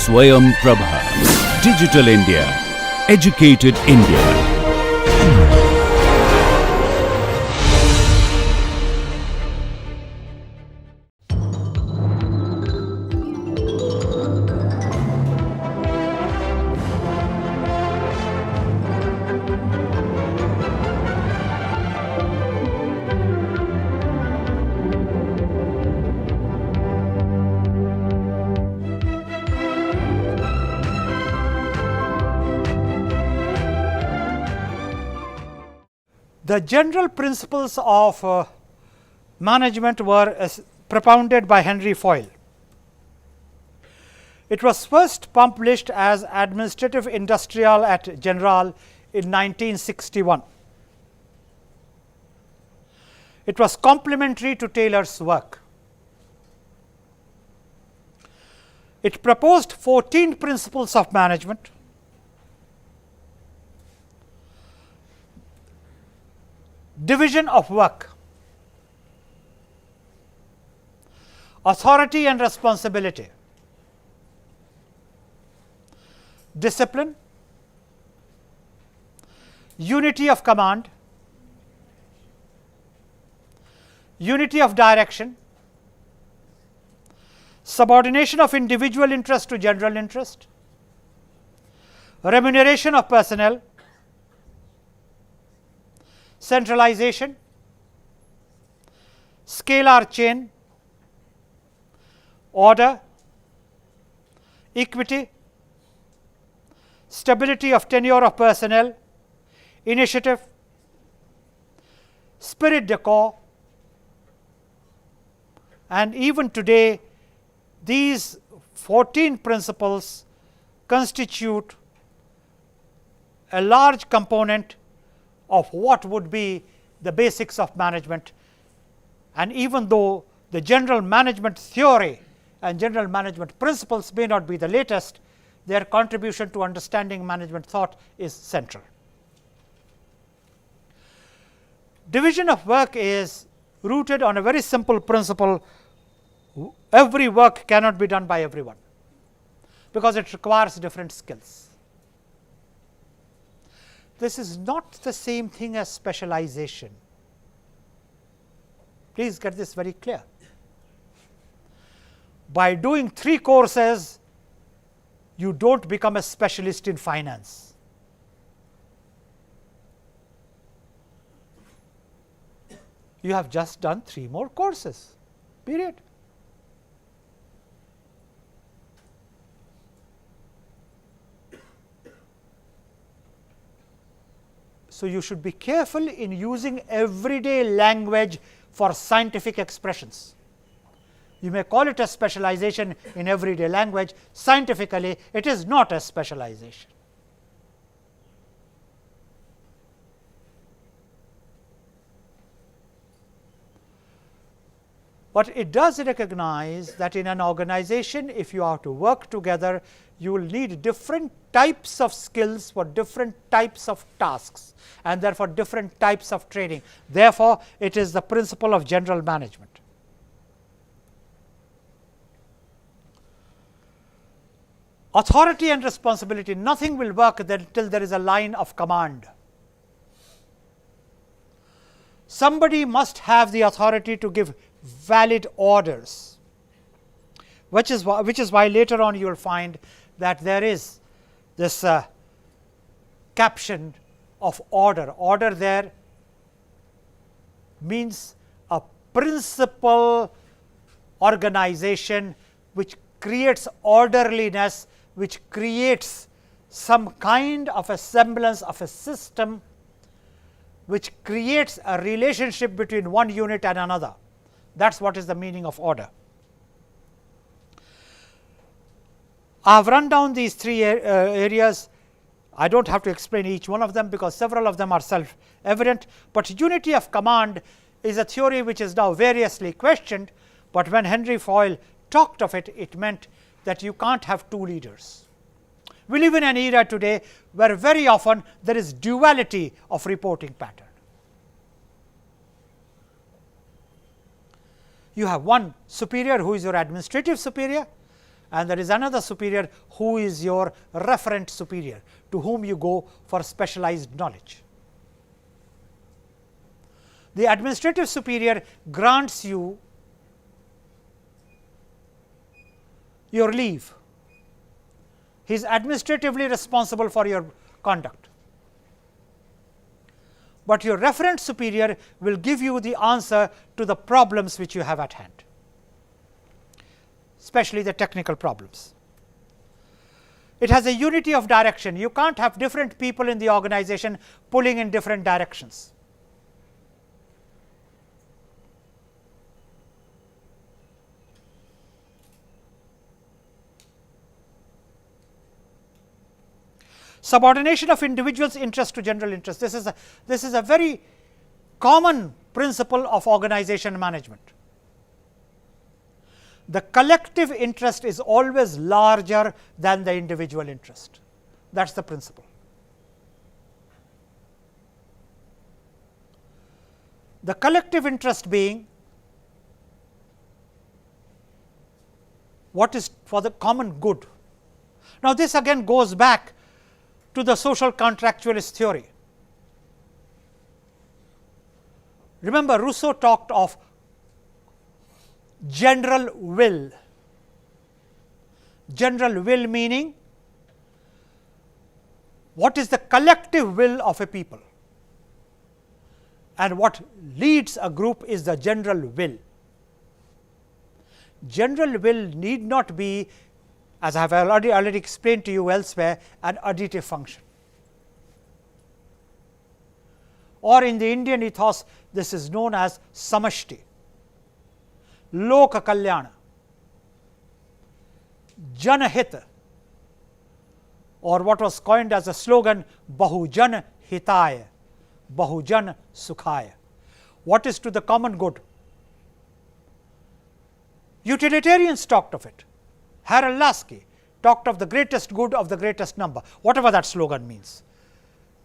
Swayam Prabha. Digital India. Educated India. The general principles of management were propounded by Henry Foyle. It was first published as Administrative Industrial et General in 1961. It was complementary to Taylor's work. It proposed 14 principles of management. Division of work, authority and responsibility, discipline, unity of command, unity of direction, subordination of individual interest to general interest, remuneration of personnel, centralization, scalar chain, order, equity, stability of tenure of personnel, initiative, spirit de corps, and even today these 14 principles constitute a large component of what would be the basics of management. And even though the general management theory and general management principles may not be the latest, their contribution to understanding management thought is central. Division of work is rooted on a very simple principle: every work cannot be done by everyone, because it requires different skills. This is not the same thing as specialization. Please get this very clear. By doing 3 courses, you do not become a specialist in finance. You have just done 3 more courses, period. So, you should be careful in using everyday language for scientific expressions. You may call it a specialization in everyday language. Scientifically, it is not a specialization. But it does recognize that in an organization, if you are to work together, you will need different types of skills for different types of tasks, and therefore different types of training. Therefore, it is the principle of general management. Authority and responsibility, nothing will work until there is a line of command. Somebody must have the authority to give valid orders, which is why later on you will find that there is this caption of order. Order there means a principal organization which creates orderliness, which creates some kind of a semblance of a system, which creates a relationship between one unit and another. That is what is the meaning of order. I have run down these 3 areas. I do not have to explain each one of them, because several of them are self evident, but unity of command is a theory which is now variously questioned, but when Henry Foyle talked of it, it meant that you can't have 2 leaders. We live in an era today where very often there is duality of reporting pattern. You have one superior who is your administrative superior, and there is another superior who is your referent superior, to whom you go for specialized knowledge. The administrative superior grants you your leave. He is administratively responsible for your conduct, but your referent superior will give you the answer to the problems which you have at hand, especially the technical problems. It has a unity of direction. You can't have different people in the organization pulling in different directions. Subordination of individuals' interest to general interest. This is a very common principle of organization management. The collective interest is always larger than the individual interest. That is the principle. The collective interest being what is for the common good. Now, this again goes back to the social contractualist theory. Remember, Rousseau talked of general will. General will meaning what is the collective will of a people, and what leads a group is the general will. General will need not be, as I have already explained to you elsewhere, an additive function, or in the Indian ethos this is known as samashti, loka kalyana, janahit, or what was coined as a slogan bahujan hitaya, bahujan sukhaya. What is to the common good? Utilitarians talked of it. Harold Lasky talked of the greatest good of the greatest number, whatever that slogan means.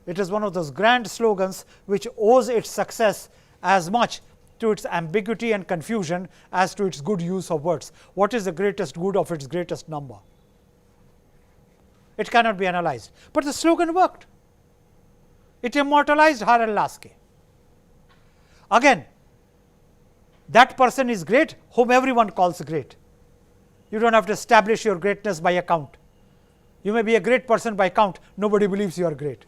It is one of those grand slogans which owes its success as much to its ambiguity and confusion as to its good use of words. What is the greatest good of its greatest number? It cannot be analyzed, but the slogan worked. It immortalized Harold Lasky. Again, that person is great whom everyone calls great. You do not have to establish your greatness by a count. You may be a great person by count, nobody believes you are great.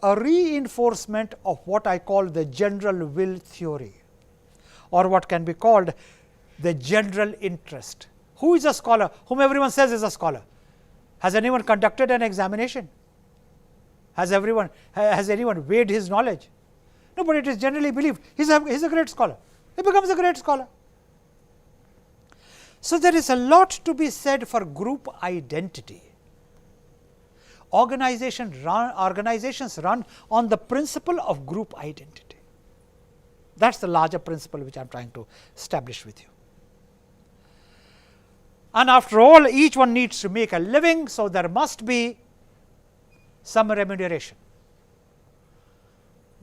A reinforcement of what I call the general will theory, or what can be called the general interest. Who is a scholar? Whom everyone says is a scholar. Has anyone conducted an examination? Has anyone weighed his knowledge? No, but it is generally believed he is a great scholar. He becomes a great scholar. So, there is a lot to be said for group identity. Organizations run on the principle of group identity. That is the larger principle which I am trying to establish with you. And after all, each one needs to make a living, so there must be some remuneration.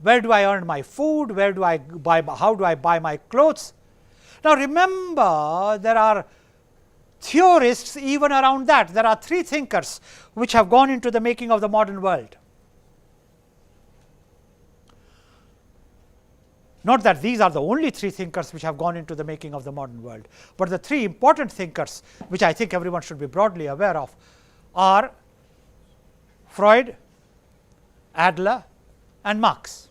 Where do I earn my food? Where do I buy? How do I buy my clothes? Now, remember, there are theorists even around that. There are three thinkers which have gone into the making of the modern world. Not that these are the only three thinkers which have gone into the making of the modern world, but the three important thinkers which I think everyone should be broadly aware of are Freud, Adler, and Marx.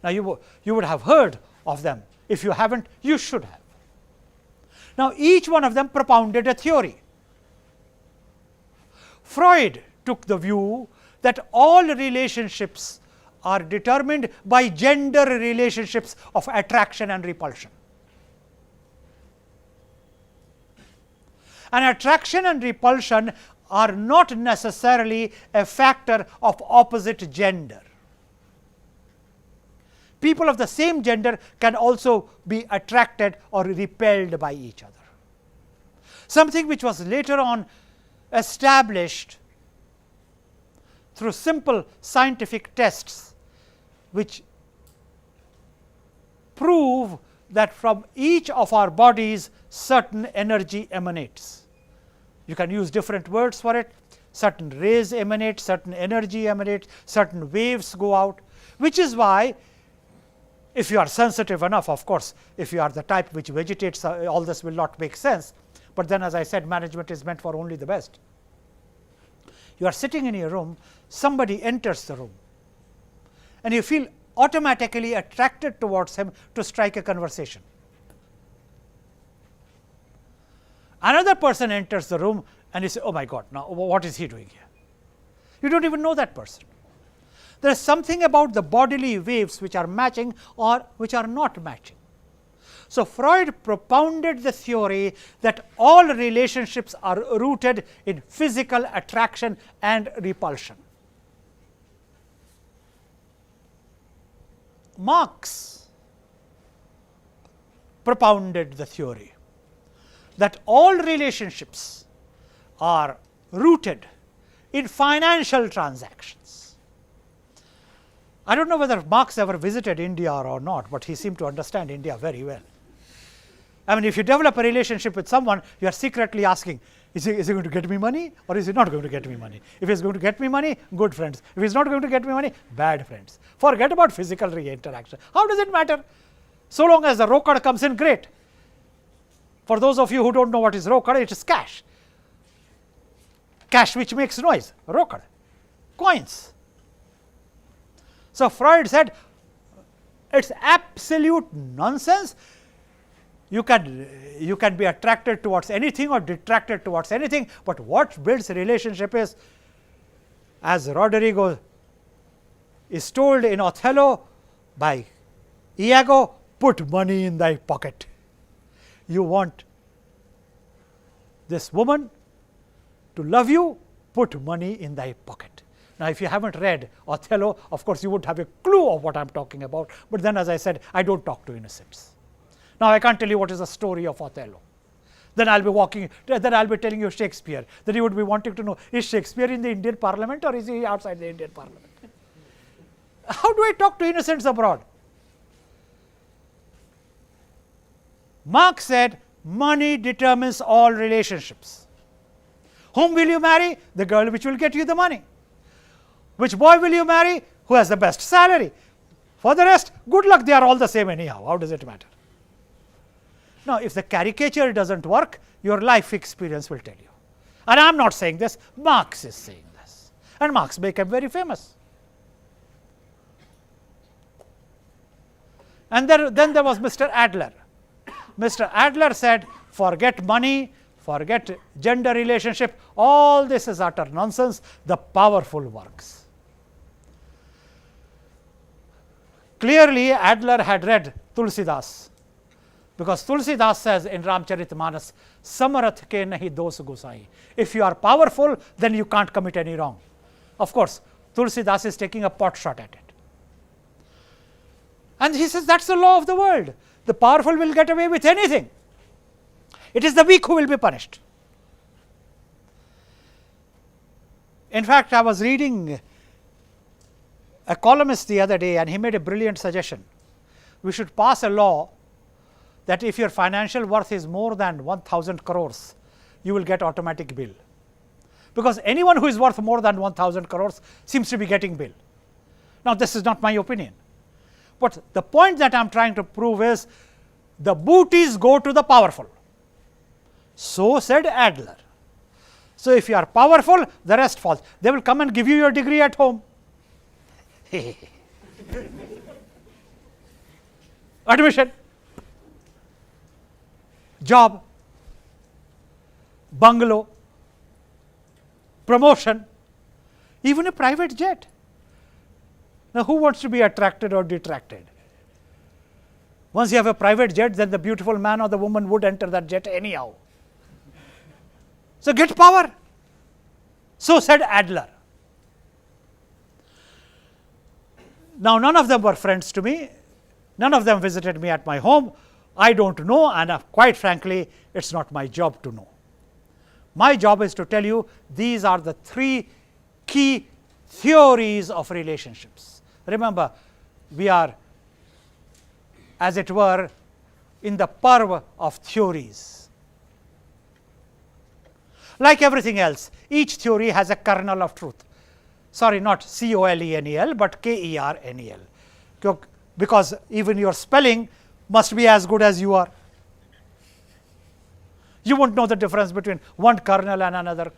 Now, you would have heard of them. If you haven't, you should have. Now, each one of them propounded a theory. Freud took the view that all relationships are determined by gender relationships of attraction and repulsion. And attraction and repulsion are not necessarily a factor of opposite gender. People of the same gender can also be attracted or repelled by each other. Something which was later on established through simple scientific tests which prove that from each of our bodies certain energy emanates. You can use different words for it. Certain rays emanate, certain energy emanates, certain waves go out, which is why, if you are sensitive enough, of course, if you are the type which vegetates, all this will not make sense. But then, as I said, management is meant for only the best. You are sitting in your room, somebody enters the room, and you feel automatically attracted towards him to strike a conversation. Another person enters the room and you say, oh my God, now what is he doing here? You don't even know that person. There is something about the bodily waves which are matching or which are not matching. So, Freud propounded the theory that all relationships are rooted in physical attraction and repulsion. Marx propounded the theory that all relationships are rooted in financial transactions. I don't know whether Marx ever visited India or not, but he seemed to understand India very well. I mean, if you develop a relationship with someone, you are secretly asking, is he going to get me money or is he not going to get me money? If he is going to get me money, good friends. If he is not going to get me money, bad friends. Forget about physical interaction. How does it matter? So long as the rokad comes in, great. For those of you who don't know what is rokad, it is cash. Cash which makes noise, rokad, coins. So, Freud said it's absolute nonsense. You can be attracted towards anything or detracted towards anything, but what builds a relationship is, as Roderigo is told in Othello by Iago, put money in thy pocket. You want this woman to love you, put money in thy pocket. Now, if you haven't read Othello, of course, you would have a clue of what I am talking about, but then, as I said, I don't talk to innocents. Now, I can't tell you what is the story of Othello. Then I will be telling you Shakespeare. Then you would be wanting to know, is Shakespeare in the Indian Parliament or is he outside the Indian Parliament? How do I talk to innocents abroad? Marx said, money determines all relationships. Whom will you marry? The girl which will get you the money. Which boy will you marry? Who has the best salary. For the rest, good luck, they are all the same anyhow. How does it matter? Now, if the caricature doesn't work, your life experience will tell you. And I am not saying this, Marx is saying this. And Marx became very famous. And then there was Mr. Adler. Mr. Adler said, forget money, forget gender relationship, all this is utter nonsense, the powerful works. Clearly, Adler had read Tulsidas, because Tulsidas says in Ramcharitmanas, Samarath ke nahi dos gosai. If you are powerful, then you can't commit any wrong. Of course, Tulsidas is taking a pot shot at it. And he says that's the law of the world. The powerful will get away with anything. It is the weak who will be punished. In fact, I was reading a columnist the other day and he made a brilliant suggestion. We should pass a law that if your financial worth is more than 1000 crores, you will get automatic bill. Because anyone who is worth more than 1000 crores seems to be getting bill. Now, this is not my opinion. But the point that I am trying to prove is the booties go to the powerful. So said Adler. So, if you are powerful, the rest falls. They will come and give you your degree at home. Admission, job, bungalow, promotion, even a private jet. Now, who wants to be attracted or detracted? Once you have a private jet, then the beautiful man or the woman would enter that jet anyhow. So, get power. So said Adler. Now, none of them were friends to me. None of them visited me at my home. I don't know, and quite frankly, it is not my job to know. My job is to tell you these are the three key theories of relationships. Remember, we are, as it were, in the purview of theories. Like everything else, each theory has a kernel of truth. Sorry, not C-O-L-E-N-E-L, but K-E-R-N-E-L, because even your spelling must be as good as you are. You won't know the difference between one kernel and another.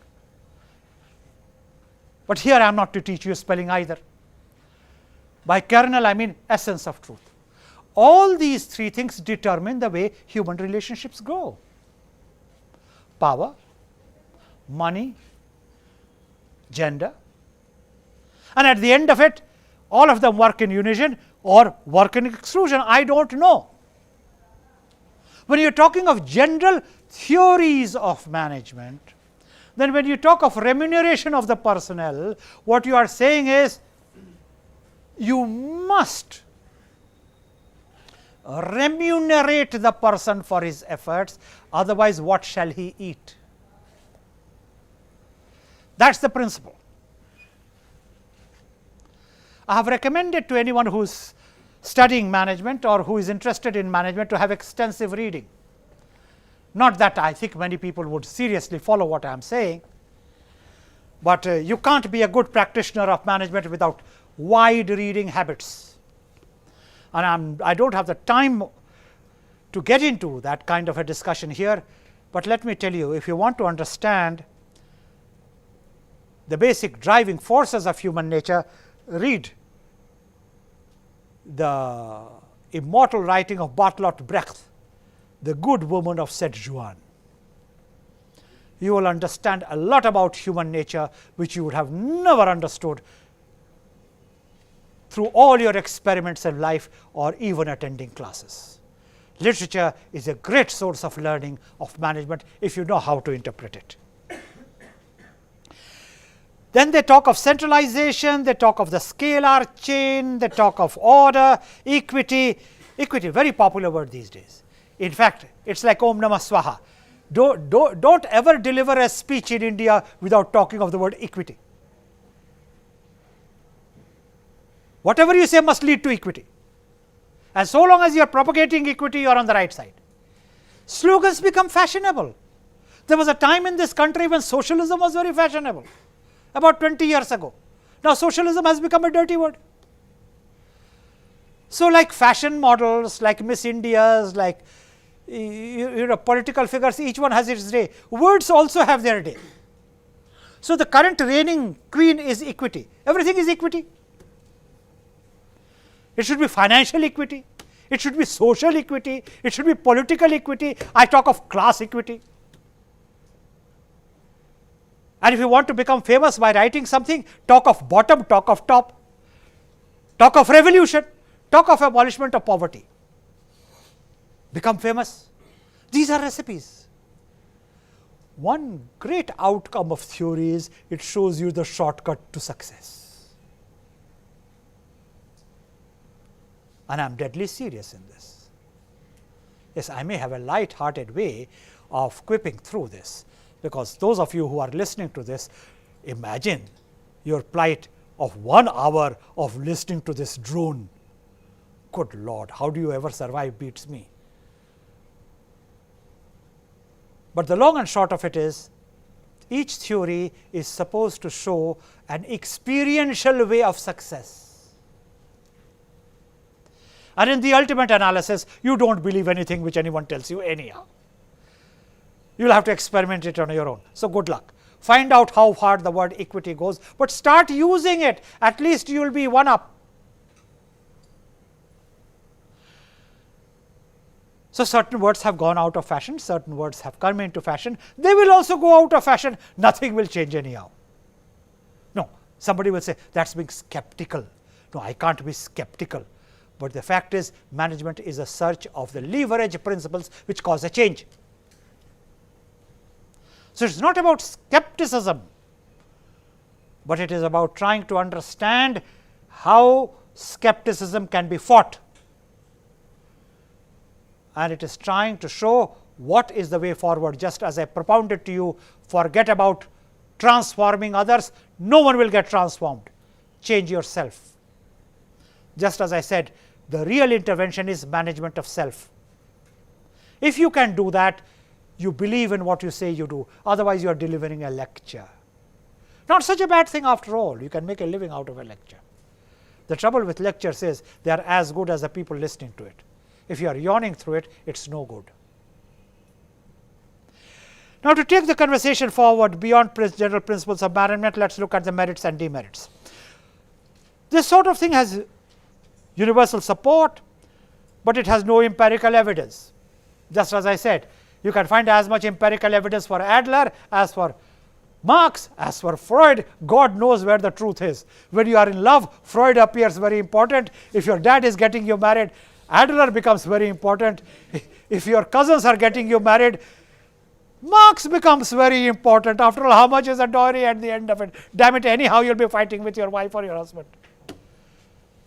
But here I am not to teach you spelling either. By kernel I mean essence of truth. All these three things determine the way human relationships go: power, money, gender, and at the end of it, all of them work in unison or work in exclusion. I don't know. When you are talking of general theories of management, then when you talk of remuneration of the personnel, what you are saying is you must remunerate the person for his efforts, otherwise what shall he eat? That is the principle. I have recommended to anyone who is studying management or who is interested in management to have extensive reading. Not that I think many people would seriously follow what I am saying, but you can't be a good practitioner of management without wide reading habits. And I don't have the time to get into that kind of a discussion here, but let me tell you, if you want to understand the basic driving forces of human nature, read the immortal writing of Bertolt Brecht, The Good Woman of St. Juan. You will understand a lot about human nature which you would have never understood through all your experiments in life or even attending classes. Literature is a great source of learning of management if you know how to interpret it. Then they talk of centralization, they talk of the scalar chain, they talk of order, equity. Equity, very popular word these days. In fact, it is like Om Namah Swaha. Don't ever deliver a speech in India without talking of the word equity. Whatever you say must lead to equity. And so long as you are propagating equity, you are on the right side. Slogans become fashionable. There was a time in this country when socialism was very fashionable, about 20 years ago. Now socialism has become a dirty word. So like fashion models, like Miss Indias, like political figures, each one has its day. Words also have their day. So the current reigning queen is equity. Everything is equity. It should be financial equity, it should be social equity, it should be political equity. I talk of class equity. And if you want to become famous by writing something, talk of bottom, talk of top, talk of revolution, talk of abolishment of poverty. Become famous. These are recipes. One great outcome of theory is it shows you the shortcut to success. And I am deadly serious in this. Yes, I may have a light-hearted way of quipping through this, because those of you who are listening to this, imagine your plight of 1 hour of listening to this drone. Good Lord, how do you ever survive beats me. But the long and short of it is, each theory is supposed to show an experiential way of success. And in the ultimate analysis, you don't believe anything which anyone tells you anyhow. You will have to experiment it on your own. So good luck. Find out how far the word equity goes, but start using it. At least you will be one up. So certain words have gone out of fashion, certain words have come into fashion. They will also go out of fashion. Nothing will change anyhow. No, somebody will say, that's being skeptical. No, I can't be skeptical. But the fact is, management is a search of the leverage principles which cause a change. So it is not about skepticism, but it is about trying to understand how skepticism can be fought. And it is trying to show what is the way forward. Just as I propounded to you, forget about transforming others, no one will get transformed. Change yourself. Just as I said, the real intervention is management of self. If you can do that, you believe in what you say you do, otherwise you are delivering a lecture. Not such a bad thing after all, you can make a living out of a lecture. The trouble with lectures is they are as good as the people listening to it. If you are yawning through it, it is no good. Now, to take the conversation forward beyond general principles of management, let us look at the merits and demerits. This sort of thing has universal support, but it has no empirical evidence. Just as I said, you can find as much empirical evidence for Adler as for Marx, as for Freud. God knows where the truth is. When you are in love, Freud appears very important. If your dad is getting you married, Adler becomes very important. If your cousins are getting you married, Marx becomes very important. After all, how much is a dowry at the end of it? Damn it, anyhow you will be fighting with your wife or your husband.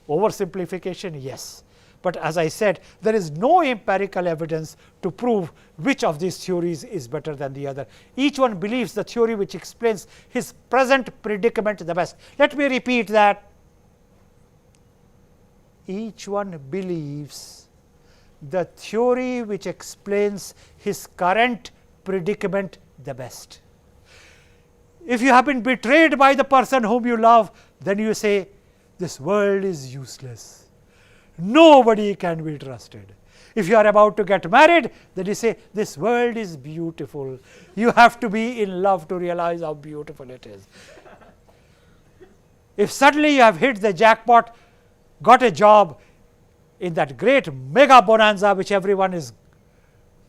Oversimplification, yes. But as I said, there is no empirical evidence to prove which of these theories is better than the other. Each one believes the theory which explains his present predicament the best. Let me repeat that. Each one believes the theory which explains his current predicament the best. If you have been betrayed by the person whom you love, then you say, this world is useless. Nobody can be trusted. If you are about to get married, then you say, this world is beautiful. You have to be in love to realize how beautiful it is. If suddenly you have hit the jackpot, got a job in that great mega bonanza which everyone is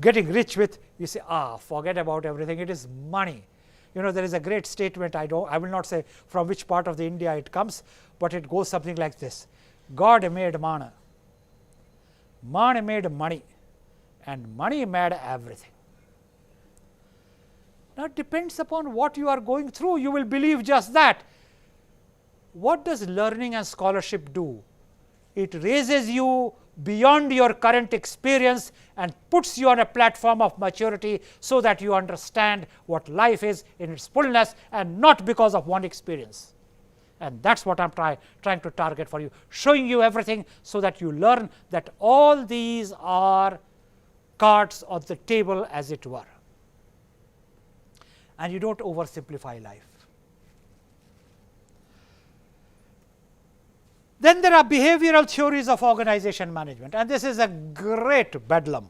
getting rich with, you say, forget about everything, it is money. You know, there is a great statement, I will not say from which part of the India it comes, but it goes something like this. God made man, man made money, and money made everything. Now, it depends upon what you are going through, you will believe just that. What does learning and scholarship do? It raises you beyond your current experience and puts you on a platform of maturity so that you understand what life is in its fullness and not because of one experience. And that is what I am trying to target for you, showing you everything so that you learn that all these are cards on the table, as it were, and you do not oversimplify life. Then there are behavioral theories of organization management, and this is a great bedlam.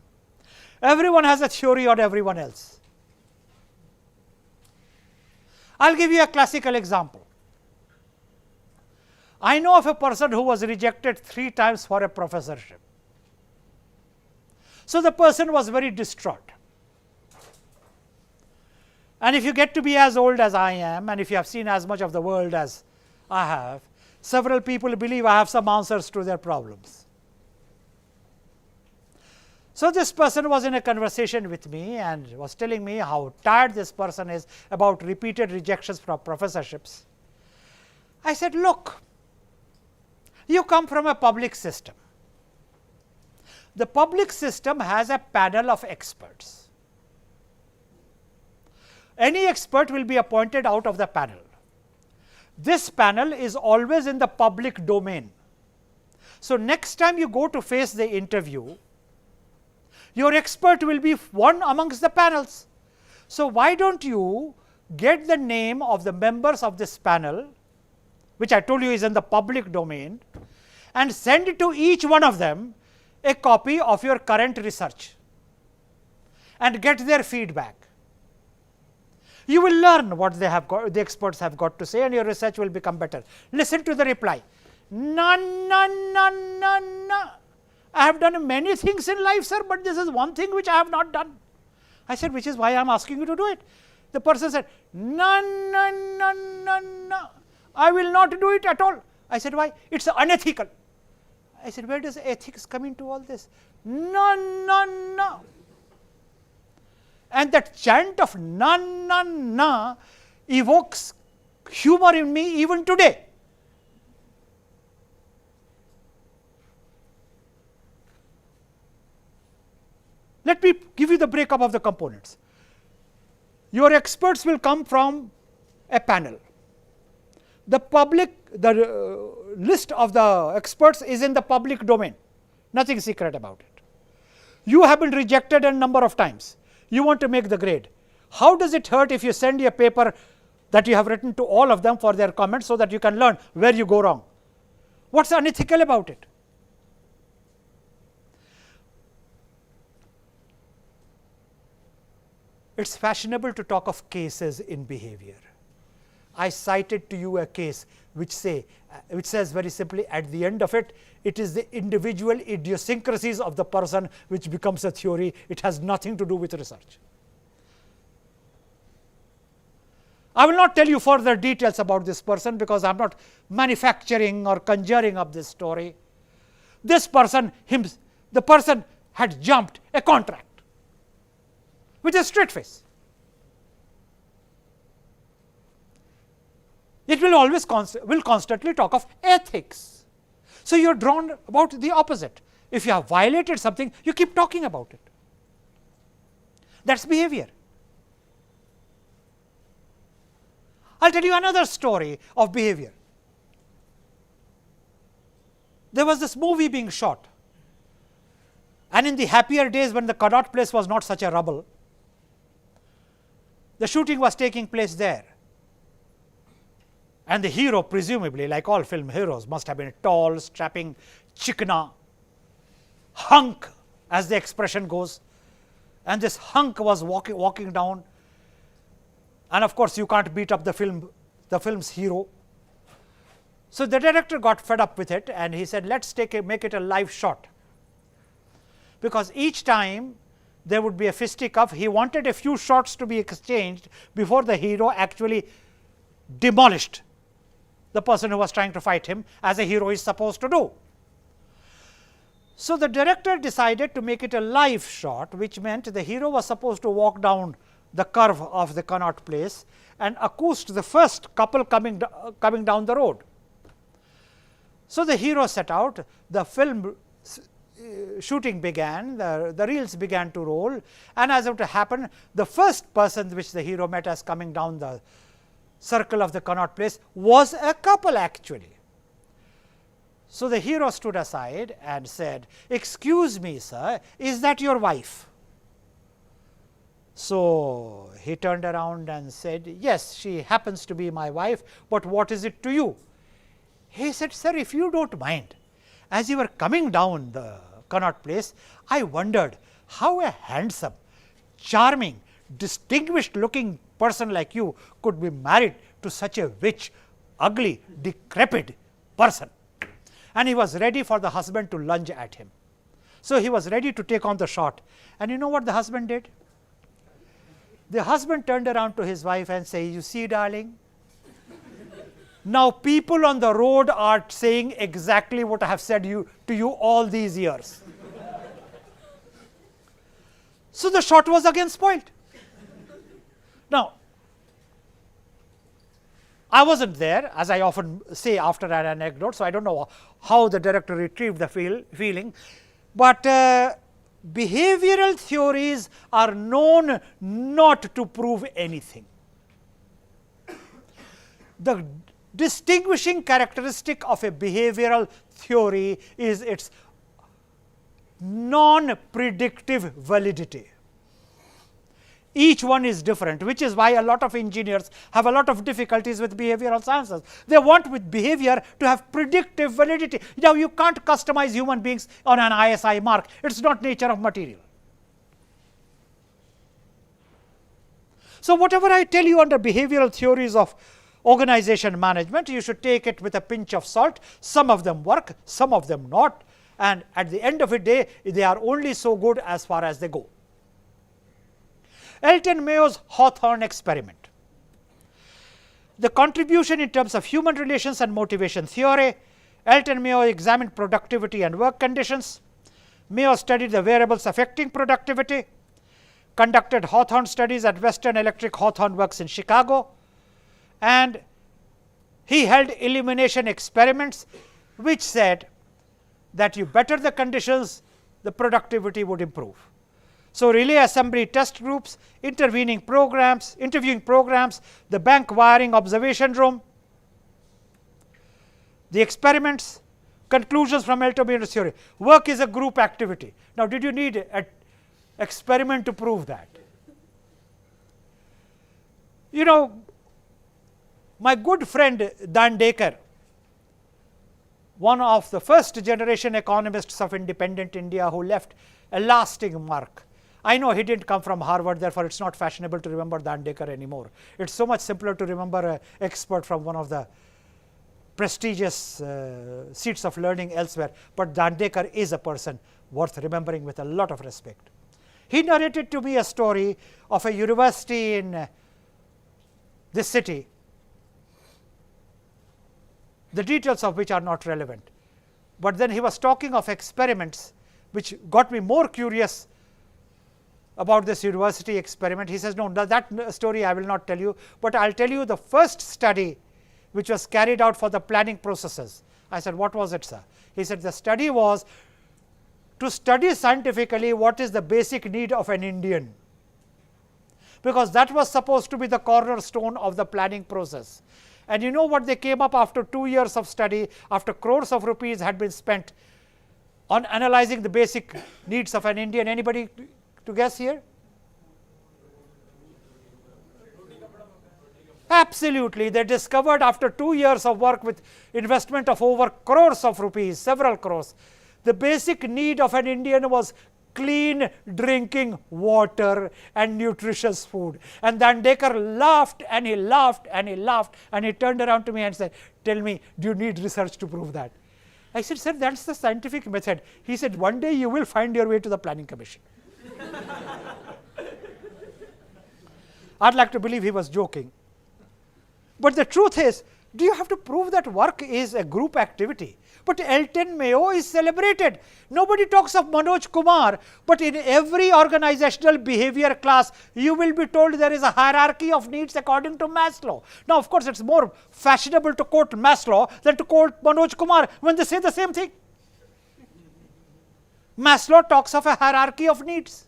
Everyone has a theory on everyone else. I will give you a classical example. I know of a person who was rejected 3 times for a professorship. So, the person was very distraught. And if you get to be as old as I am, and if you have seen as much of the world as I have, several people believe I have some answers to their problems. So, this person was in a conversation with me and was telling me how tired this person is about repeated rejections from professorships. I said, look, you come from a public system. The public system has a panel of experts. Any expert will be appointed out of the panel. This panel is always in the public domain. So, next time you go to face the interview, your expert will be one amongst the panels. So, why don't you get the name of the members of this panel, which I told you is in the public domain, and send it to each one of them a copy of your current research and get their feedback. You will learn what they have got, the experts have got to say, and your research will become better. Listen to the reply. No, no, no, no, no. I have done many things in life, sir, but this is one thing which I have not done. I said, which is why I am asking you to do it. The person said, no, no, no, no, no. I will not do it at all. I said, why? It is unethical. I said, where does ethics come into all this? No, no, no. And that chant of na, na, na evokes humor in me even today. Let me give you the breakup of the components. Your experts will come from a panel. The list of the experts is in the public domain, nothing secret about it. You have been rejected a number of times. You want to make the grade. How does it hurt if you send your paper that you have written to all of them for their comments so that you can learn where you go wrong? What's unethical about it? It's fashionable to talk of cases in behavior. I cited to you a case which says very simply, at the end of it, it is the individual idiosyncrasies of the person which becomes a theory. It has nothing to do with research. I will not tell you further details about this person, because I am not manufacturing or conjuring up this story. This person, the person had jumped a contract with a straight face. It will always constantly talk of ethics. So, you are drawn about the opposite. If you have violated something, you keep talking about it. That is behavior. I will tell you another story of behavior. There was this movie being shot, and in the happier days when the Connaught Place was not such a rubble, the shooting was taking place there. And the hero, presumably, like all film heroes, must have been a tall, strapping chikna hunk, as the expression goes. And this hunk was walking down. And of course, you can't beat up the film's hero. So the director got fed up with it, and he said, let's make it a live shot. Because each time there would be a fisticuff, he wanted a few shots to be exchanged before the hero actually demolished the person who was trying to fight him, as a hero is supposed to do. So the director decided to make it a live shot, which meant the hero was supposed to walk down the curve of the Connaught Place and accost the first couple coming down the road. So the hero set out, the film shooting began, the reels began to roll, and as it happened, the first person which the hero met as coming down the circle of the Connaught Place was a couple actually. So the hero stood aside and said, excuse me, sir, is that your wife? So he turned around and said, yes, she happens to be my wife, but what is it to you? He said, sir, if you don't mind, as you were coming down the Connaught Place, I wondered how a handsome, charming, distinguished looking person like you could be married to such a rich, ugly, decrepit person. And he was ready for the husband to lunge at him. So he was ready to take on the shot. And you know what the husband did? The husband turned around to his wife and said, you see, darling, now people on the road are saying exactly what I have said to you all these years. So the shot was again spoiled. Now, I wasn't there, as I often say after an anecdote, so I don't know how the director retrieved the feeling, but behavioral theories are known not to prove anything. The distinguishing characteristic of a behavioral theory is its non-predictive validity. Each one is different, which is why a lot of engineers have a lot of difficulties with behavioral sciences. They want with behavior to have predictive validity. Now, you can't customize human beings on an ISI mark. It is not nature of material. So, whatever I tell you under behavioral theories of organization management, you should take it with a pinch of salt. Some of them work, some of them not, and at the end of the day, they are only so good as far as they go. Elton Mayo's Hawthorne experiment. The contribution in terms of human relations and motivation theory. Elton Mayo examined productivity and work conditions. Mayo studied the variables affecting productivity, conducted Hawthorne studies at Western Electric Hawthorne Works in Chicago, and he held elimination experiments which said that you better the conditions, the productivity would improve. So, relay assembly test groups, interviewing programs, the bank wiring observation room, the experiments conclusions from Elton theory. Work is a group activity. Now, did you need an experiment to prove that? You know, my good friend Dandekar, one of the first generation economists of independent India who left a lasting mark. I know he did not come from Harvard, therefore, it is not fashionable to remember Dandekar anymore. It is so much simpler to remember an expert from one of the prestigious seats of learning elsewhere, but Dandekar is a person worth remembering with a lot of respect. He narrated to me a story of a university in this city, the details of which are not relevant. But then he was talking of experiments which got me more curious about this university experiment. He says, no, that story I will not tell you, but I will tell you the first study which was carried out for the planning processes. I said, what was it, sir? He said, the study was to study scientifically what is the basic need of an Indian, because that was supposed to be the cornerstone of the planning process. And you know what they came up after 2 years of study, after crores of rupees had been spent on analyzing the basic needs of an Indian? Anybody to guess here? Absolutely, they discovered after 2 years of work with investment of over crores of rupees, several crores, the basic need of an Indian was clean drinking water and nutritious food. And Dandekar laughed and he laughed and he laughed and he turned around to me and said, tell me, do you need research to prove that? I said, sir, that is the scientific method. He said, one day you will find your way to the planning commission. I would like to believe he was joking. But the truth is, do you have to prove that work is a group activity? But Elton Mayo is celebrated. Nobody talks of Manoj Kumar, but in every organizational behavior class, you will be told there is a hierarchy of needs according to Maslow. Now, of course, it is more fashionable to quote Maslow than to quote Manoj Kumar when they say the same thing. Maslow talks of a hierarchy of needs.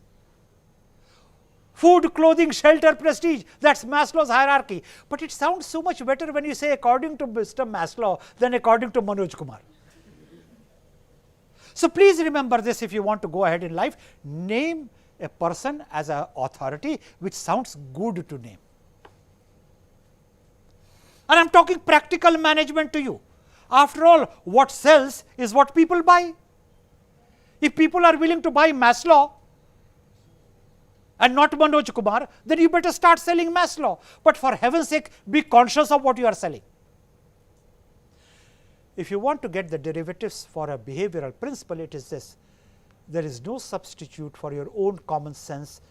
Food, clothing, shelter, prestige, that is Maslow's hierarchy. But it sounds so much better when you say according to Mr. Maslow than according to Manoj Kumar. So, please remember this if you want to go ahead in life. Name a person as an authority which sounds good to name. And I am talking practical management to you. After all, what sells is what people buy. If people are willing to buy Maslow and not Manoj Kumar, then you better start selling Maslow. But for heaven's sake, be conscious of what you are selling. If you want to get the derivatives for a behavioral principle, it is this: there is no substitute for your own common sense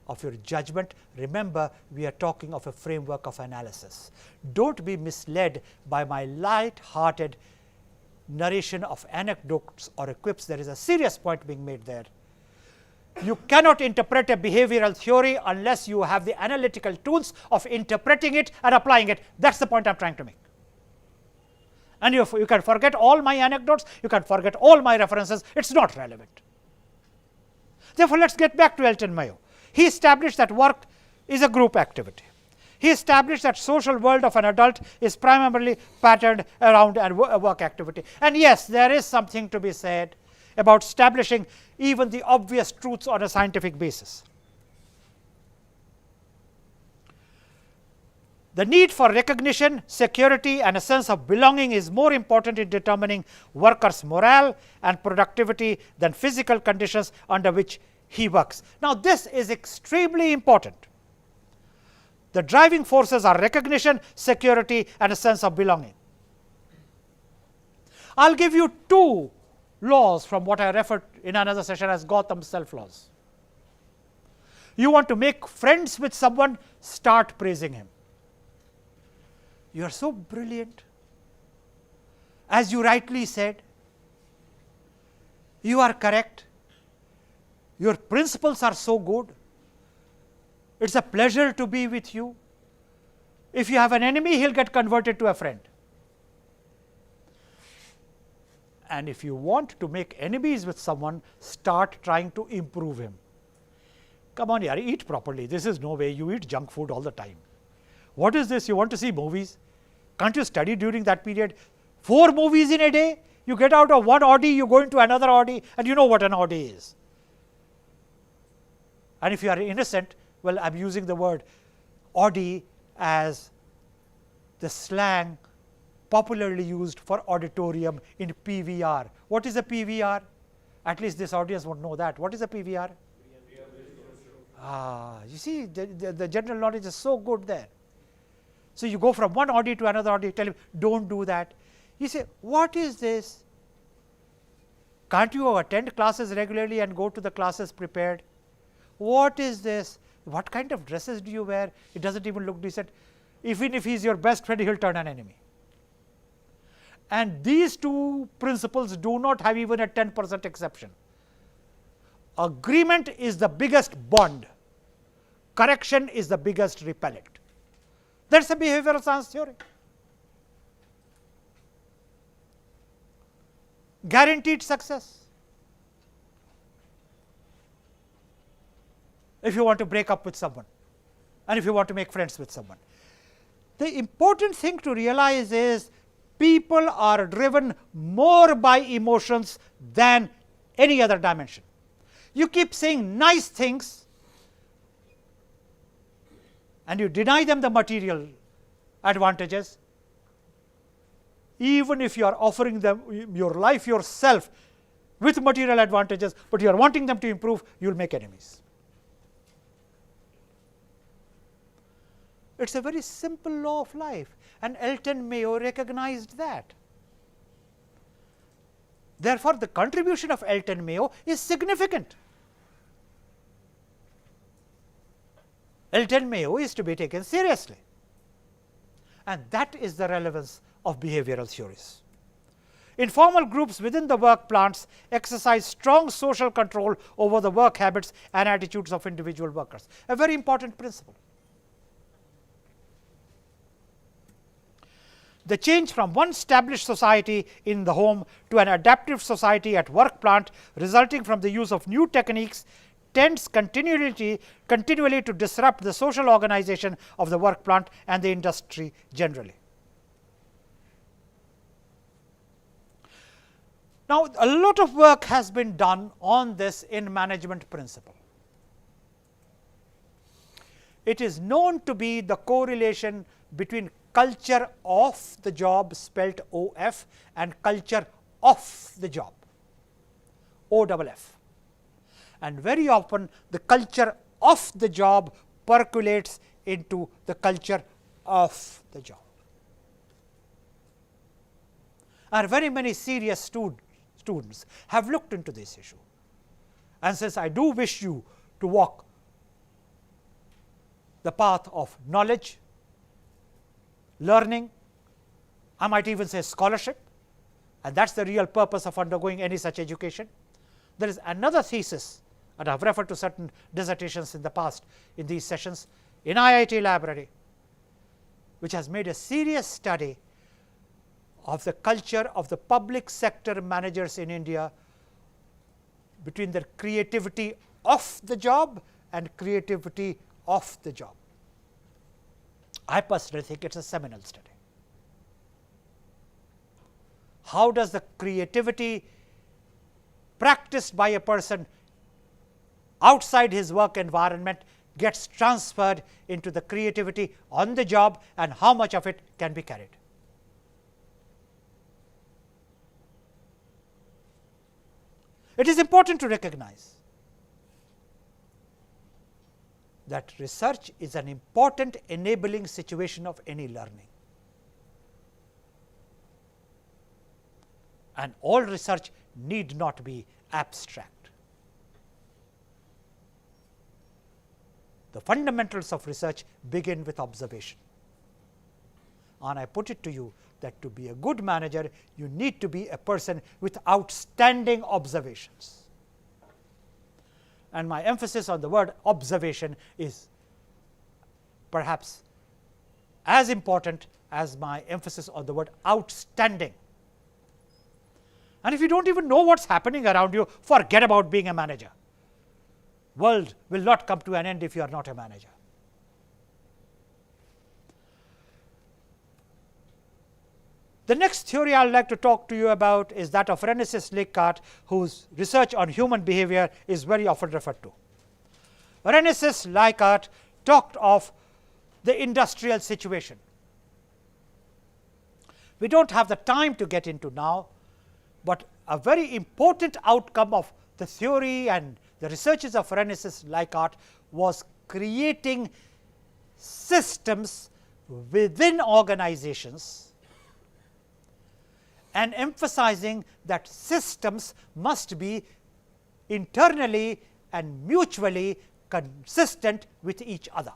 of your judgment. Remember, we are talking of a framework of analysis. Do not be misled by my light-hearted narration of anecdotes or quips. There is a serious point being made there. You cannot interpret a behavioral theory unless you have the analytical tools of interpreting it and applying it. That is the point I am trying to make. And you can forget all my anecdotes, you can forget all my references, it is not relevant. Therefore, let us get back to Elton Mayo. He established that work is a group activity. He established that social world of an adult is primarily patterned around a work activity. And yes, there is something to be said about establishing even the obvious truths on a scientific basis. The need for recognition, security and a sense of belonging is more important in determining workers' morale and productivity than physical conditions under which he works. Now, this is extremely important. The driving forces are recognition, security and a sense of belonging. I will give you two laws from what I referred in another session as Gautam's self-laws. You want to make friends with someone, start praising him. You are so brilliant, as you rightly said, you are correct, your principles are so good, it is a pleasure to be with you. If you have an enemy, he will get converted to a friend. And if you want to make enemies with someone, start trying to improve him. Come on, yaar, eat properly. This is no way you eat junk food all the time. What is this? You want to see movies? Can't you study during that period? 4 movies in a day? You get out of one Audi, you go into another Audi, and you know what an Audi is. And if you are innocent, well, I am using the word Audi as the slang popularly used for auditorium in PVR. What is a PVR? At least this audience won't know that. What is a PVR? You see, the general knowledge is so good there. So you go from one Audi to another Audi, tell him, don't do that. You say, what is this? Can't you attend classes regularly and go to the classes prepared? What is this? What kind of dresses do you wear? It doesn't even look decent. Even if he is your best friend, he will turn an enemy. And these two principles do not have even a 10% exception. Agreement is the biggest bond. Correction is the biggest repellent. That is a behavioral science theory. Guaranteed success. If you want to break up with someone and if you want to make friends with someone. The important thing to realize is people are driven more by emotions than any other dimension. You keep saying nice things and you deny them the material advantages, even if you are offering them your life yourself with material advantages, but you are wanting them to improve, you will make enemies. It is a very simple law of life, and Elton Mayo recognized that. Therefore, the contribution of Elton Mayo is significant. Elton Mayo is to be taken seriously, and that is the relevance of behavioral theories. Informal groups within the work plants exercise strong social control over the work habits and attitudes of individual workers, a very important principle. The change from one established society in the home to an adaptive society at work plant resulting from the use of new techniques tends continually to disrupt the social organization of the work plant and the industry generally. Now, a lot of work has been done on this in management principle. It is known to be the correlation between culture of the job, spelt OF, and culture of the job, OFF. And very often the culture of the job percolates into the culture of the job. And very many serious students have looked into this issue, and says, I do wish you to walk the path of knowledge, learning, I might even say scholarship, and that is the real purpose of undergoing any such education. There is another thesis, and I have referred to certain dissertations in the past in these sessions in IIT library, which has made a serious study of the culture of the public sector managers in India between their creativity of the job and creativity of the job. I personally think it is a seminal study. How does the creativity practiced by a person outside his work environment gets transferred into the creativity on the job, and how much of it can be carried? It is important to recognize that research is an important enabling situation of any learning, and all research need not be abstract. The fundamentals of research begin with observation, and I put it to you that to be a good manager, you need to be a person with outstanding observations. And my emphasis on the word observation is perhaps as important as my emphasis on the word outstanding. And if you do not even know what is happening around you, forget about being a manager. World will not come to an end if you are not a manager. The next theory I would like to talk to you about is that of Rennesis-Leichardt, whose research on human behavior is very often referred to. Rennesis-Leichardt talked of the industrial situation. We do not have the time to get into now, but a very important outcome of the theory and the researches of Rennesis-Leichardt was creating systems within organizations and emphasizing that systems must be internally and mutually consistent with each other.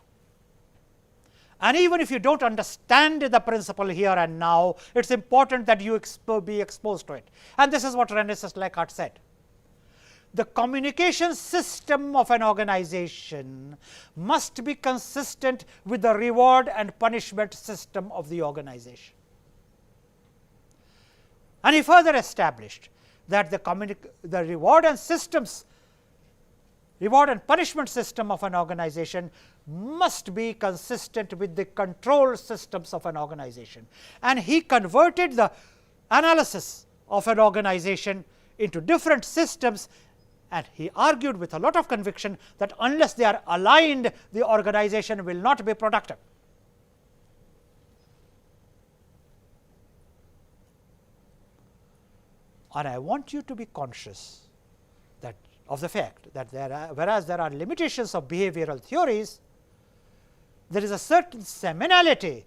And even if you do not understand the principle here and now, it is important that you be exposed to it. And this is what Rennesis-Leichardt said. The communication system of an organization must be consistent with the reward and punishment system of the organization. And he further established that the reward and punishment system of an organization must be consistent with the control systems of an organization. And he converted the analysis of an organization into different systems, and he argued with a lot of conviction that unless they are aligned, the organization will not be productive. And I want you to be conscious that of the fact that whereas there are limitations of behavioral theories, there is a certain seminality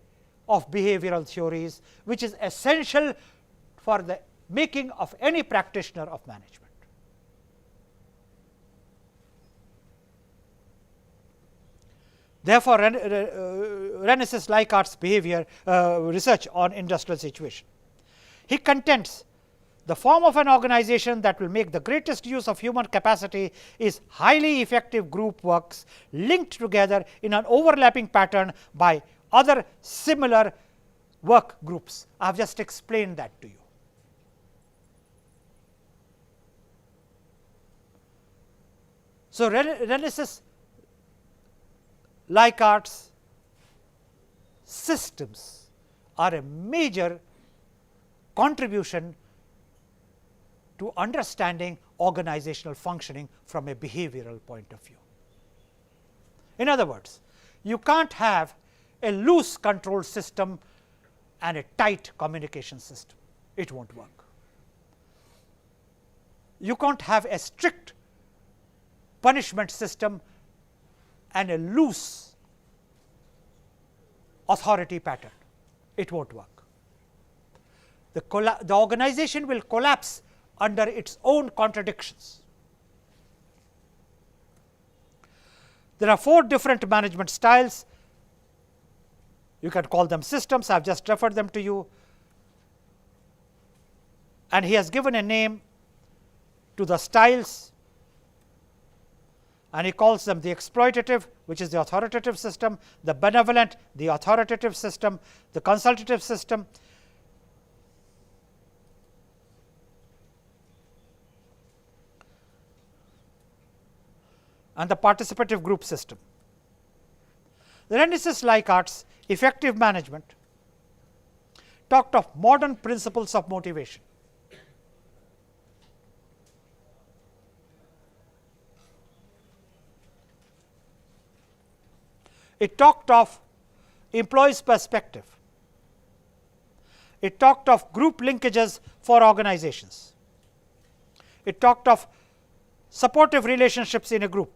of behavioral theories which is essential for the making of any practitioner of management. Therefore, Rennesis-Leichhardt's behavior research on industrial situation. He contends the form of an organization that will make the greatest use of human capacity is highly effective group works linked together in an overlapping pattern by other similar work groups. I have just explained that to you. So, Rennesis-Leichhardt's systems are a major contribution to understanding organizational functioning from a behavioral point of view. In other words, you can't have a loose control system and a tight communication system. It won't work. You can't have a strict punishment system and a loose authority pattern. It won't work. The organization will collapse under its own contradictions. There are 4 different management styles. You can call them systems. I have just referred them to you. And he has given a name to the styles, and he calls them the exploitative, which is the authoritative system, the benevolent, the authoritative system, the consultative system, and the participative group system. The Rennesis-Leichhardt's effective management talked of modern principles of motivation. It talked of employees' perspective. It talked of group linkages for organizations. It talked of supportive relationships in a group.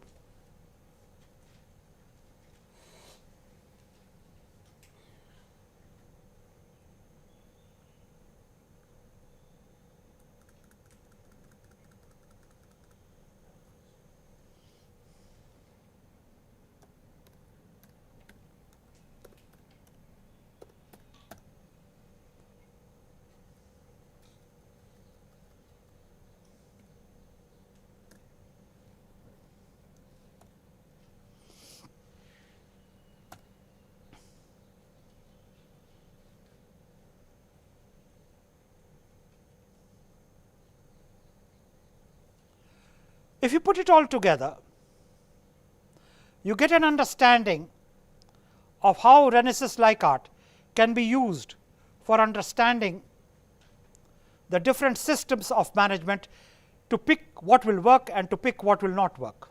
If you put it all together, you get an understanding of how Rennesis-Leichhardt can be used for understanding the different systems of management to pick what will work and to pick what will not work.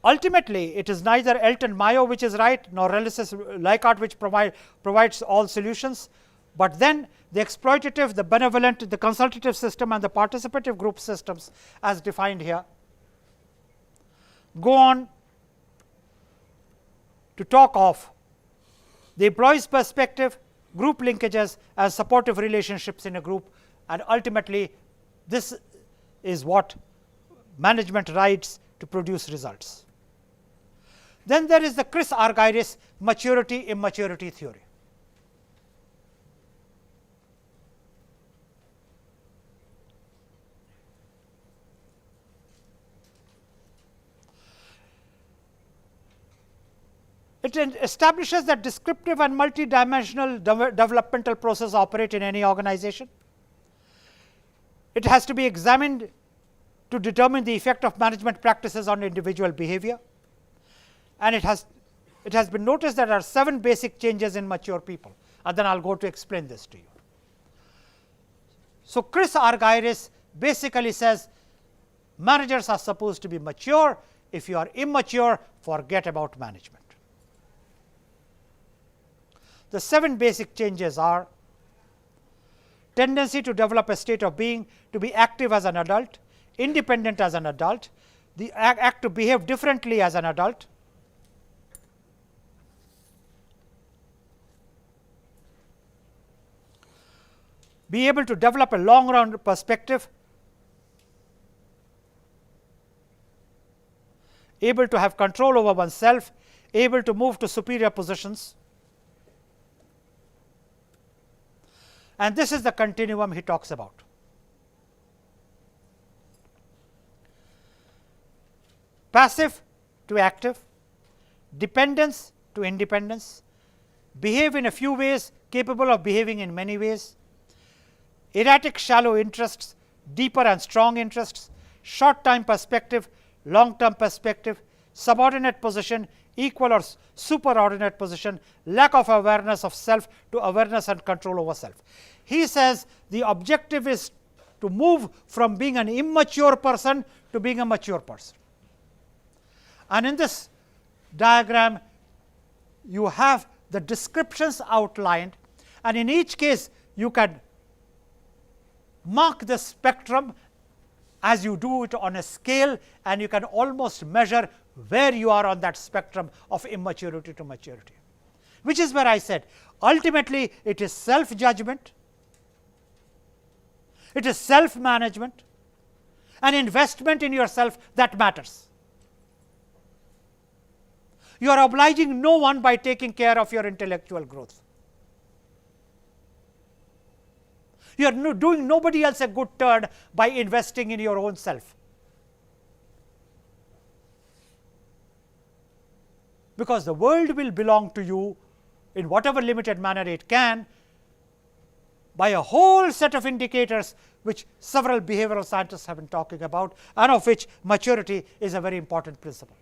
Ultimately, it is neither Elton Mayo which is right, nor Relis's Leichhardt which provides all solutions, but then the exploitative, the benevolent, the consultative system and the participative group systems as defined here go on to talk of the employee's perspective, group linkages and supportive relationships in a group, and ultimately this is what management rides to produce results. Then there is the Chris Argyris maturity immaturity theory. It establishes that descriptive and multidimensional developmental process operate in any organization. It has to be examined to determine the effect of management practices on individual behavior. And it has been noticed that there are 7 basic changes in mature people, and then I will go to explain this to you. So, Chris Argyris basically says managers are supposed to be mature. If you are immature, forget about management. The 7 basic changes are: tendency to develop a state of being, to be active as an adult, independent as an adult, the act to behave differently as an adult, be able to develop a long run perspective, able to have control over oneself, able to move to superior positions. And this is the continuum he talks about. Passive to active, dependence to independence, behave in a few ways, capable of behaving in many ways, erratic shallow interests, deeper and strong interests, short time perspective, long term perspective, subordinate position, equal or superordinate position, lack of awareness of self to awareness and control over self. He says the objective is to move from being an immature person to being a mature person. And in this diagram, you have the descriptions outlined, and in each case you can mark the spectrum as you do it on a scale, and you can almost measure where you are on that spectrum of immaturity to maturity, which is where I said ultimately it is self judgment, it is self management, and investment in yourself that matters. You are obliging no one by taking care of your intellectual growth. You are doing nobody else a good turn by investing in your own self. Because the world will belong to you in whatever limited manner it can by a whole set of indicators which several behavioral scientists have been talking about, and of which maturity is a very important principle.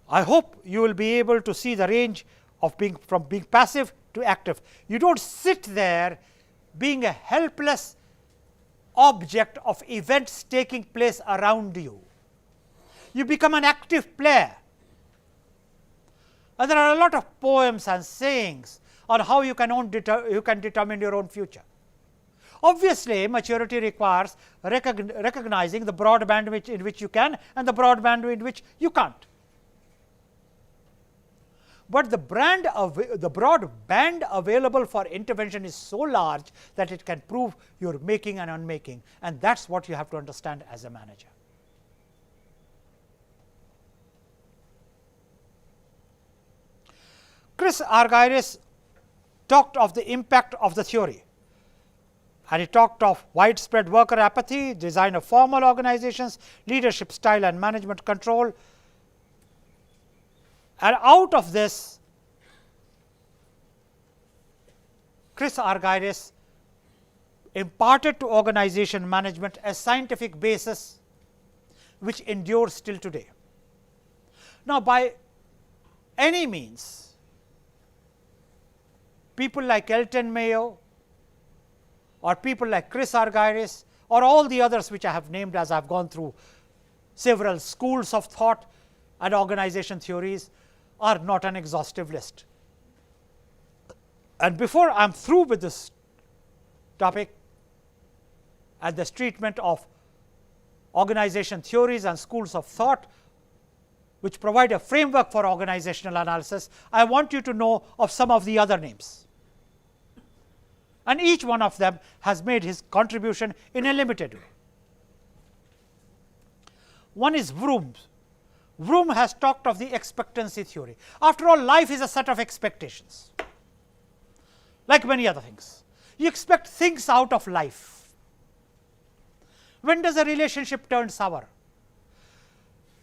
I hope you will be able to see the range of being from being passive to active. You do not sit there being a helpless object of events taking place around you. You become an active player. And there are a lot of poems and sayings on how you can determine your own future. Obviously, maturity requires recognizing the broad band in which you can and the broad band in which you can't. But the broad band available for intervention is so large that it can prove your making and unmaking, and that is what you have to understand as a manager. Chris Argyris talked of the impact of the theory, and he talked of widespread worker apathy, design of formal organizations, leadership style and management control. And out of this, Chris Argyris imparted to organization management a scientific basis which endures till today. Now, by any means. People like Elton Mayo or people like Chris Argyris or all the others which I have named as I have gone through several schools of thought and organization theories are not an exhaustive list. And before I am through with this topic and this treatment of organization theories and schools of thought which provide a framework for organizational analysis, I want you to know of some of the other names. And each one of them has made his contribution in a limited way. One is Vroom. Vroom has talked of the expectancy theory. After all, life is a set of expectations, like many other things. You expect things out of life. When does a relationship turn sour?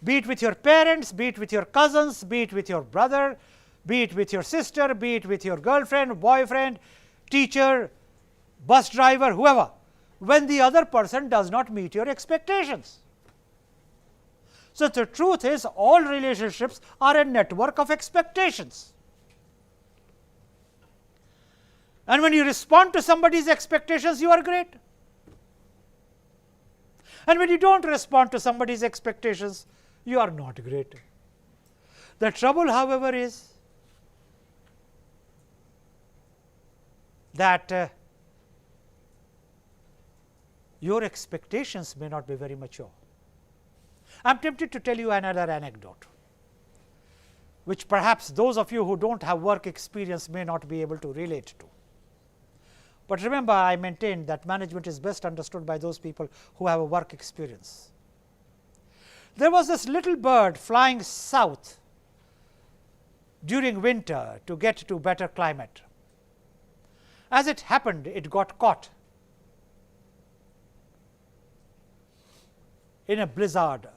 Be it with your parents, be it with your cousins, be it with your brother, be it with your sister, be it with your girlfriend, boyfriend, teacher, bus driver, whoever, when the other person does not meet your expectations. So, the truth is all relationships are a network of expectations. And when you respond to somebody's expectations, you are great. And when you do not respond to somebody's expectations, you are not great. The trouble, however, is that your expectations may not be very mature. I am tempted to tell you another anecdote, which perhaps those of you who do not have work experience may not be able to relate to. But remember, I maintain that management is best understood by those people who have a work experience. There was this little bird flying south during winter to get to better climate. As it happened, it got caught in a blizzard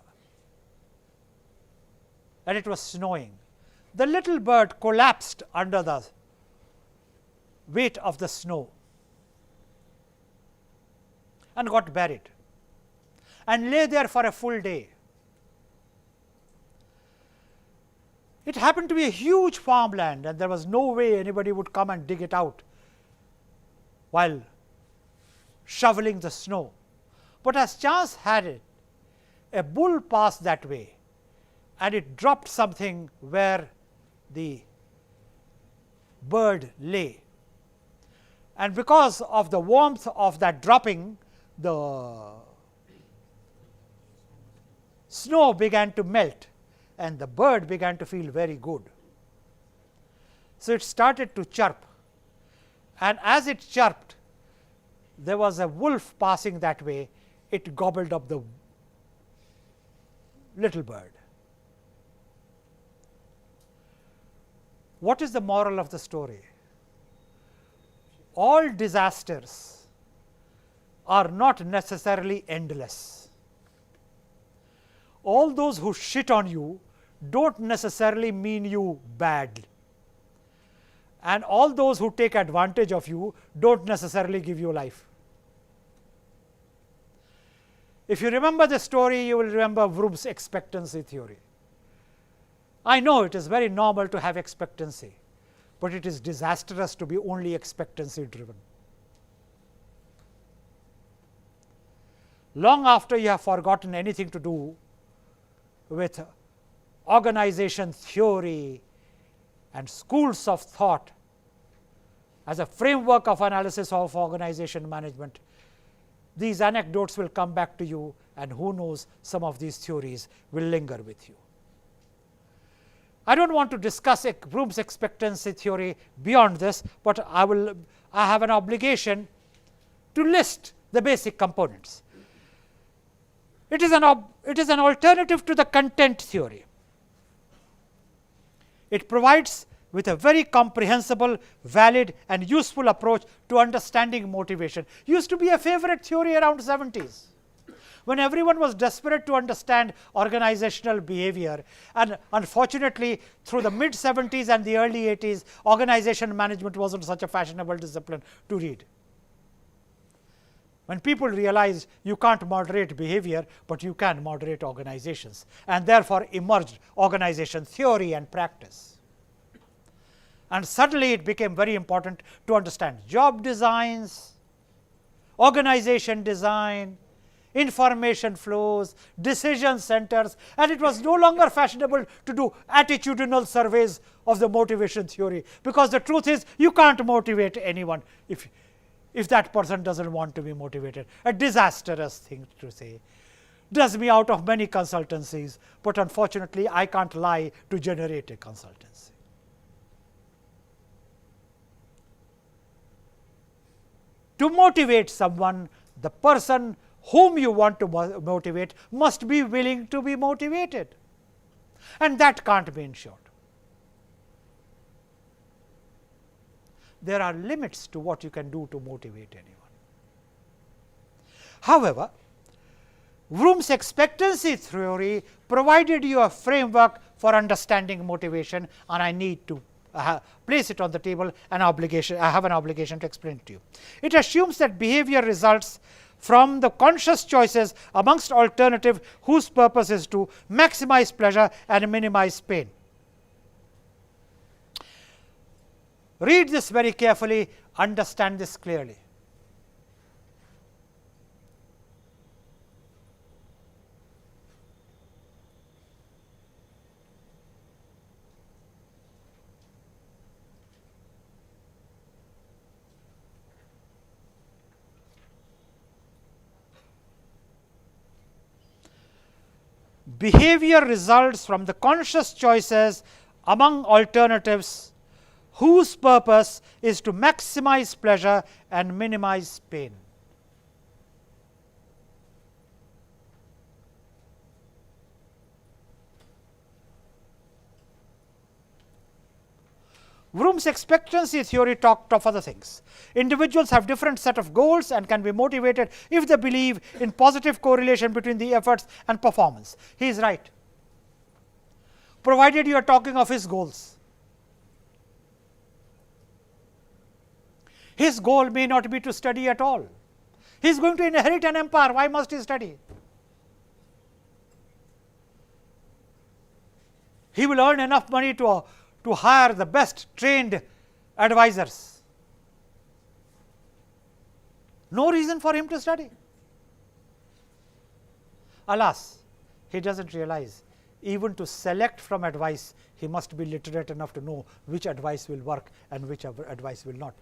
and it was snowing. The little bird collapsed under the weight of the snow and got buried and lay there for a full day. It happened to be a huge farmland and there was no way anybody would come and dig it out while shoveling the snow. But as chance had it, a bull passed that way and it dropped something where the bird lay. And because of the warmth of that dropping, the snow began to melt and the bird began to feel very good. So, it started to chirp, and as it chirped, there was a wolf passing that way. It gobbled up the little bird. What is the moral of the story? All disasters are not necessarily endless. All those who shit on you do not necessarily mean you bad, and all those who take advantage of you do not necessarily give you life. If you remember the story, you will remember Vroom's expectancy theory. I know it is very normal to have expectancy, but it is disastrous to be only expectancy driven. Long after you have forgotten anything to do with organization theory and schools of thought as a framework of analysis of organization management, these anecdotes will come back to you, and who knows, some of these theories will linger with you. I do not want to discuss Vroom's expectancy theory beyond this, but I have an obligation to list the basic components. It is an alternative to the content theory. It provides with a very comprehensible, valid and useful approach to understanding motivation. Used to be a favorite theory around 70s, when everyone was desperate to understand organizational behavior, and unfortunately through the mid 70s and the early 80s, organization management was not such a fashionable discipline to read. When people realized you can't moderate behavior, but you can moderate organizations, and therefore emerged organization theory and practice. And suddenly it became very important to understand job designs, organization design, information flows, decision centers, and it was no longer fashionable to do attitudinal surveys of the motivation theory, because the truth is you can't motivate anyone if that person doesn't want to be motivated. A disastrous thing to say. Does me out of many consultancies, but unfortunately I can't lie to generate a consultancy. To motivate someone, the person whom you want to motivate must be willing to be motivated, and that can't be ensured. There are limits to what you can do to motivate anyone. However, Vroom's expectancy theory provided you a framework for understanding motivation, and I need to place it on the table. I have an obligation to explain it to you. It assumes that behavior results from the conscious choices amongst alternative whose purpose is to maximize pleasure and minimize pain. Read this very carefully, understand this clearly. Behavior results from the conscious choices among alternatives whose purpose is to maximize pleasure and minimize pain. Vroom's expectancy theory talked of other things. Individuals have different set of goals and can be motivated if they believe in positive correlation between the efforts and performance. He is right, provided you are talking of his goals. His goal may not be to study at all. He is going to inherit an empire. Why must he study? He will earn enough money to hire the best trained advisors. No reason for him to study. Alas, he does not realize even to select from advice, he must be literate enough to know which advice will work and which advice will not.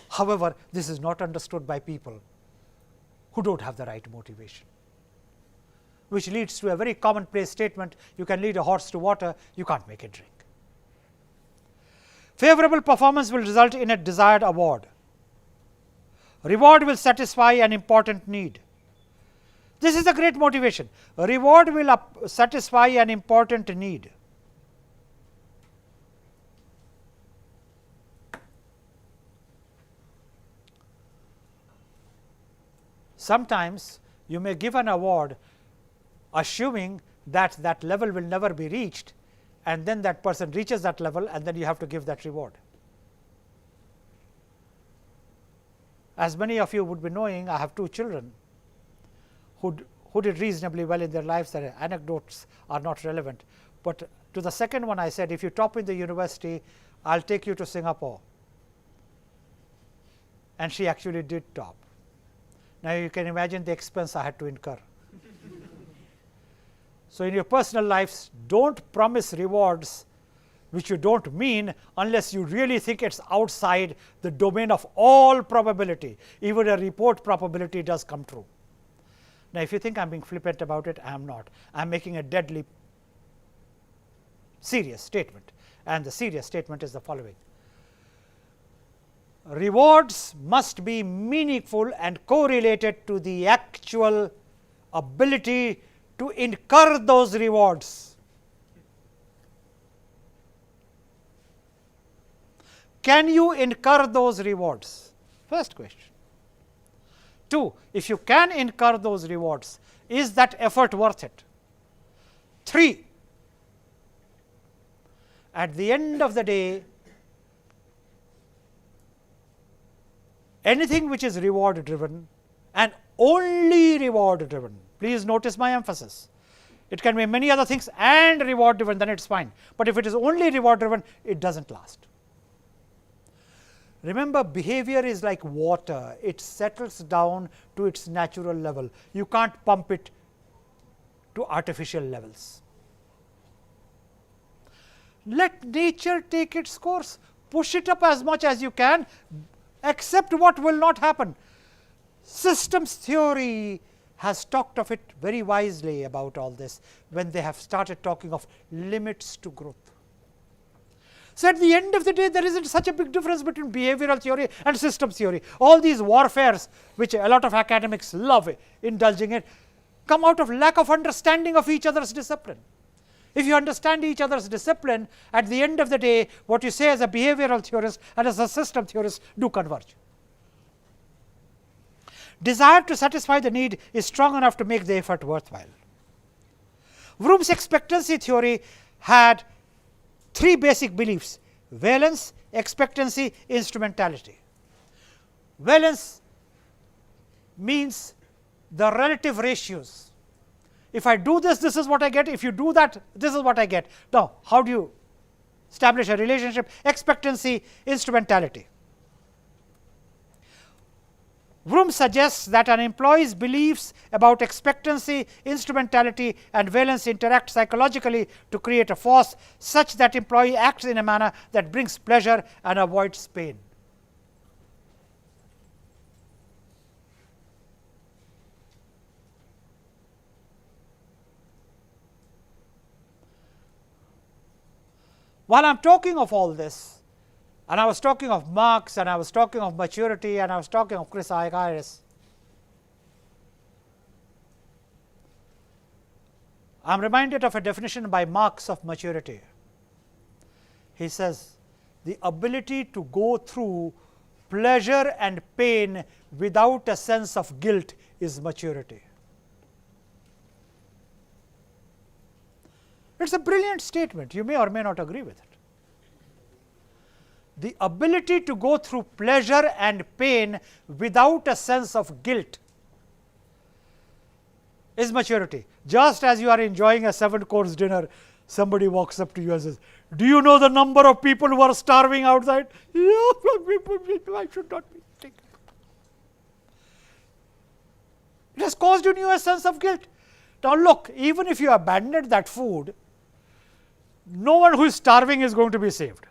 However, this is not understood by people who do not have the right motivation, which leads to a very commonplace statement: you can lead a horse to water, you can't make it drink. Favorable performance will result in a desired award. Reward will satisfy an important need. This is a great motivation. A reward will satisfy an important need. Sometimes you may give an award assuming that that level will never be reached, and then that person reaches that level, and then you have to give that reward. As many of you would be knowing, I have 2 children who did reasonably well in their lives. Their anecdotes are not relevant, but to the second one I said, if you top in the university, I will take you to Singapore, and she actually did top. Now you can imagine the expense I had to incur. So, in your personal lives, do not promise rewards which you do not mean unless you really think it is outside the domain of all probability. Even a report probability does come true. Now, if you think I am being flippant about it, I am not. I am making a deadly serious statement, and the serious statement is the following: rewards must be meaningful and correlated to the actual ability to incur those rewards. Can you incur those rewards? First question. 2, if you can incur those rewards, is that effort worth it? 3, at the end of the day, anything which is reward driven and only reward driven, please notice my emphasis. It can be many other things and reward driven, then it is fine, but if it is only reward driven, it does not last. Remember, behavior is like water. It settles down to its natural level. You can't pump it to artificial levels. Let nature take its course. Push it up as much as you can, accept what will not happen. Systems theory has talked of it very wisely about all this when they have started talking of limits to growth. So, at the end of the day, there isn't such a big difference between behavioral theory and systems theory. All these warfares, which a lot of academics love indulging in, come out of lack of understanding of each other's discipline. If you understand each other's discipline, at the end of the day, what you say as a behavioral theorist and as a system theorist do converge. Desire to satisfy the need is strong enough to make the effort worthwhile. Vroom's expectancy theory had three basic beliefs: valence, expectancy, instrumentality. Valence means the relative ratios. If I do this, this is what I get. If you do that, this is what I get. Now, how do you establish a relationship? Expectancy, instrumentality. Vroom suggests that an employee's beliefs about expectancy, instrumentality and valence interact psychologically to create a force such that employee acts in a manner that brings pleasure and avoids pain. While I am talking of all this, and I was talking of Marx, and I was talking of maturity, and I was talking of Chris Iris, I am reminded of a definition by Marx of maturity. He says, the ability to go through pleasure and pain without a sense of guilt is maturity. It is a brilliant statement. You may or may not agree with it. The ability to go through pleasure and pain without a sense of guilt is maturity. Just as you are enjoying a 7-course dinner, somebody walks up to you and says, do you know the number of people who are starving outside? I should not be thinking. It has caused in you a sense of guilt. Now look, even if you abandoned that food, no one who is starving is going to be saved.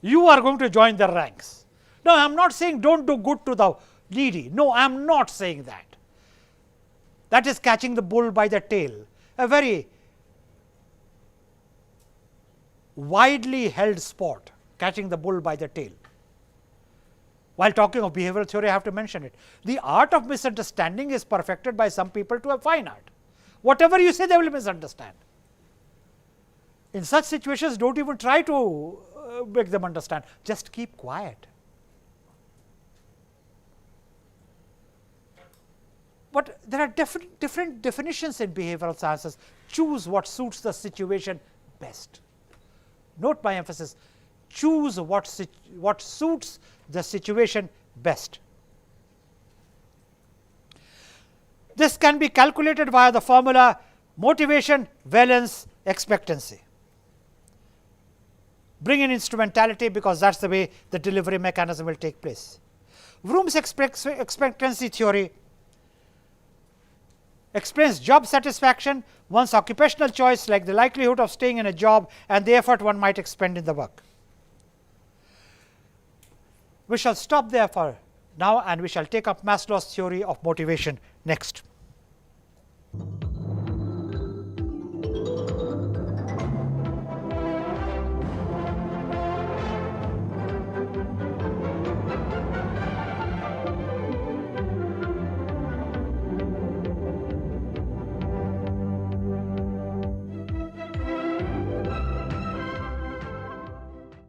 You are going to join the ranks. No, I am not saying don't do good to the needy. No, I am not saying that. That is catching the bull by the tail, a very widely held sport, catching the bull by the tail. While talking of behavioral theory, I have to mention it. The art of misunderstanding is perfected by some people to a fine art. Whatever you say, they will misunderstand. In such situations, don't even try to make them understand. Just keep quiet. But there are different definitions in behavioral sciences. Choose what suits the situation best. Note my emphasis. Choose what suits the situation best. This can be calculated via the formula motivation, valence, expectancy. Bring in instrumentality, because that is the way the delivery mechanism will take place. Vroom's expectancy theory explains job satisfaction, one's occupational choice, like the likelihood of staying in a job and the effort one might expend in the work. We shall stop there for now, and we shall take up Maslow's theory of motivation next.